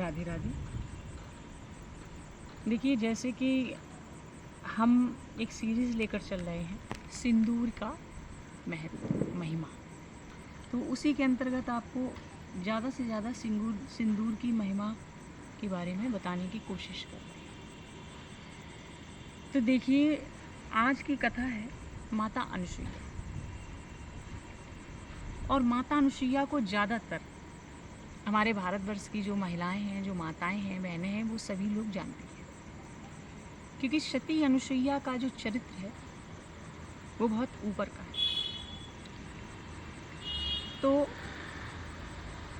राधे राधे। देखिए, जैसे कि हम एक सीरीज़ लेकर चल रहे हैं सिंदूर का महत्व, महिमा, तो उसी के अंतर्गत आपको ज़्यादा से ज़्यादा सिंदूर की महिमा के बारे में बताने की कोशिश कर रहे हैं। तो देखिए, आज की कथा है माता अनुसुईया। और माता अनुसुईया को ज़्यादातर हमारे भारतवर्ष की जो महिलाएं हैं, जो माताएं हैं, बहनें हैं, वो सभी लोग जानती हैं, क्योंकि सती अनुसुईया का जो चरित्र है वो बहुत ऊपर का है। तो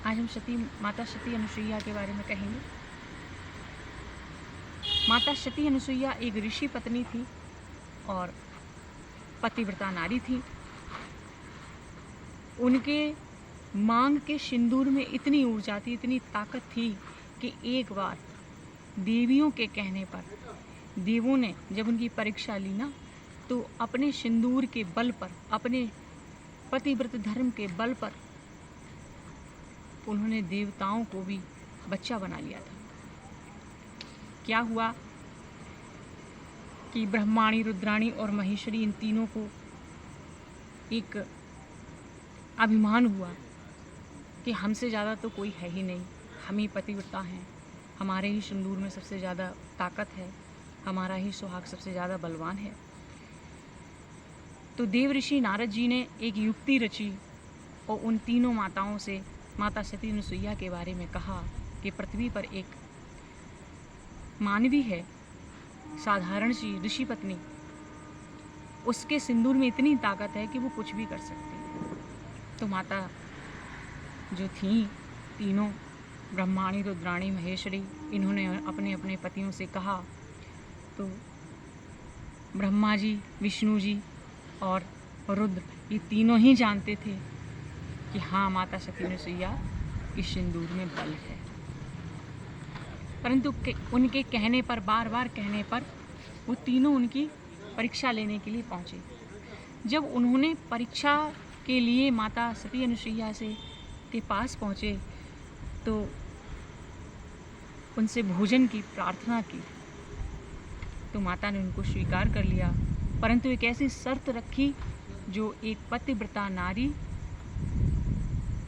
आज हम माता सती अनुसुईया के बारे में कहेंगे। माता सती अनुसुईया एक ऋषि पत्नी थी और पतिव्रता नारी थी। उनके मांग के सिंदूर में इतनी ऊर्जा थी, इतनी ताकत थी कि एक बार देवियों के कहने पर देवों ने जब उनकी परीक्षा ली ना, तो अपने सिंदूर के बल पर, अपने पतिव्रत धर्म के बल पर उन्होंने देवताओं को भी बच्चा बना लिया था। क्या हुआ कि ब्रह्माणी, रुद्राणी और महेश्वरी, इन तीनों को एक अभिमान हुआ कि हमसे ज़्यादा तो कोई है ही नहीं, हम ही पतिव्रता हैं, हमारे ही सिंदूर में सबसे ज़्यादा ताकत है, हमारा ही सुहाग सबसे ज़्यादा बलवान है। तो देव ऋषि नारद जी ने एक युक्ति रची और उन तीनों माताओं से माता सती अनुसुईया के बारे में कहा कि पृथ्वी पर एक मानवी है, साधारण सी ऋषि पत्नी, उसके सिंदूर में इतनी ताकत है कि वो कुछ भी कर सकती है। तो माता जो थी तीनों, ब्रह्माणी, रुद्राणी, महेश्वरी, इन्होंने अपने अपने पतियों से कहा। तो ब्रह्मा जी, विष्णु जी और रुद्र, ये तीनों ही जानते थे कि हाँ, माता सती अनुसुईया के सिंदूर में बल है। परंतु उनके कहने पर, बार बार कहने पर, वो तीनों उनकी परीक्षा लेने के लिए पहुँचे। जब उन्होंने परीक्षा के लिए माता सती अनुसुईया के पास पहुँचे तो उनसे भोजन की प्रार्थना की, तो माता ने उनको स्वीकार कर लिया, परंतु एक ऐसी शर्त रखी जो एक पतिव्रता नारी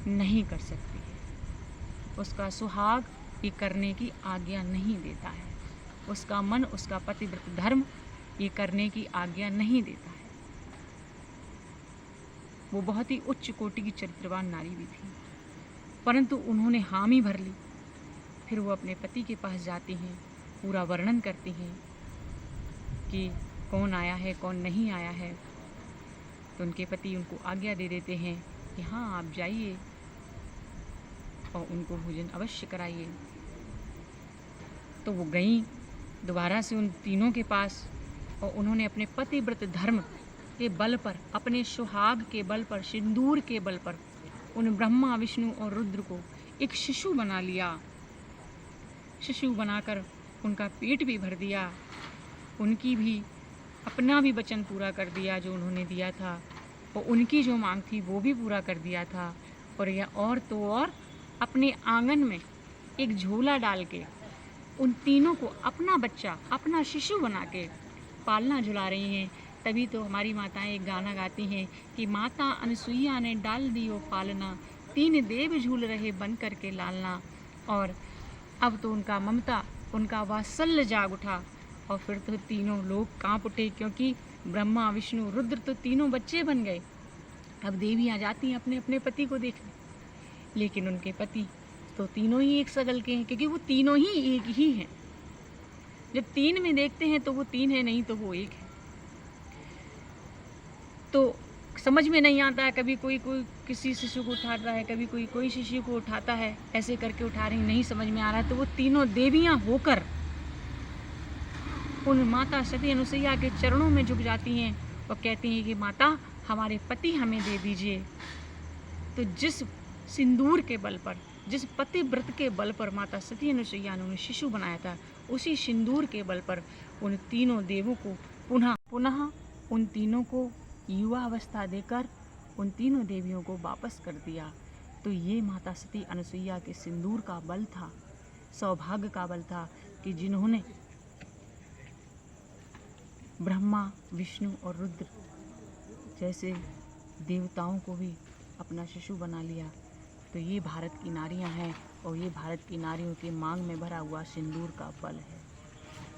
नहीं कर सकती है। उसका सुहाग ये करने की आज्ञा नहीं देता है, उसका मन, उसका पतिव्रत धर्म ये करने की आज्ञा नहीं देता है। वो बहुत ही उच्च कोटि की चरित्रवान नारी भी थी, परंतु उन्होंने हामी भर ली। फिर वो अपने पति के पास जाती हैं, पूरा वर्णन करती हैं कि कौन आया है, कौन नहीं आया है। तो उनके पति उनको आज्ञा दे देते हैं कि हाँ, आप जाइए और उनको भोजन अवश्य कराइए। तो वो गईं दोबारा से उन तीनों के पास और उन्होंने अपने पतिव्रत धर्म के बल पर, अपने सुहाग के बल पर, सिंदूर के बल पर उन ब्रह्मा, विष्णु और रुद्र को एक शिशु बना लिया। शिशु बनाकर उनका पेट भी भर दिया, उनकी भी अपना भी वचन पूरा कर दिया जो उन्होंने दिया था, और उनकी जो मांग थी वो भी पूरा कर दिया था। और यह और तो और अपने आंगन में एक झोला डाल के उन तीनों को अपना बच्चा, अपना शिशु बना के पालना झुला रही हैं। तभी तो हमारी माताएं एक गाना गाती हैं कि माता अनुसुईया ने डाल दियो पालना, तीन देव झूल रहे बन करके लालना। और अब तो उनका ममता, उनका वात्सल्य जाग उठा और फिर तो तीनों लोग कांप उठे, क्योंकि ब्रह्मा, विष्णु, रुद्र तो तीनों बच्चे बन गए। अब देवियाँ जाती हैं अपने अपने पति को देखने, लेकिन उनके पति तो तीनों ही एक सगल के हैं, क्योंकि वो तीनों ही एक ही हैं। जब तीन में देखते हैं तो वो तीन है, नहीं तो वो एक है। तो समझ में नहीं आता है, कभी कोई किसी शिशु को उठाता है, कभी कोई शिशु को उठाता है, ऐसे करके उठा रही, नहीं समझ में आ रहा है। तो वो तीनों देवियां होकर उन माता सती अनुसुईया के चरणों में झुक जाती हैं और कहती हैं कि माता, हमारे पति हमें दे दीजिए। तो जिस सिंदूर के बल पर, जिस पतिव्रत के बल पर माता सती अनुसुईया ने उन्हें शिशु बनाया था, उसी सिंदूर के बल पर उन तीनों देवों को पुनः उन तीनों को युवा अवस्था देकर उन तीनों देवियों को वापस कर दिया। तो ये माता सती अनुसुईया के सिंदूर का बल था सौभाग्य का बल था कि जिन्होंने ब्रह्मा, विष्णु और रुद्र जैसे देवताओं को भी अपना शिशु बना लिया। तो ये भारत की नारियां हैं और ये भारत की नारियों के मांग में भरा हुआ सिंदूर का बल है।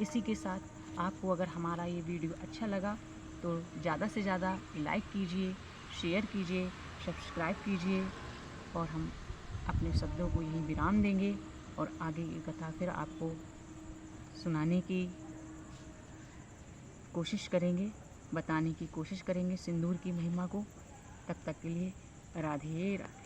इसी के साथ आपको अगर हमारा ये वीडियो अच्छा लगा तो ज़्यादा से ज़्यादा लाइक कीजिए, शेयर कीजिए, सब्सक्राइब कीजिए और हम अपने शब्दों को यहीं विराम देंगे और आगे की कथा फिर आपको सुनाने की कोशिश करेंगे, बताने की कोशिश करेंगे सिंदूर की महिमा को। तब तक के लिए राधे राधे।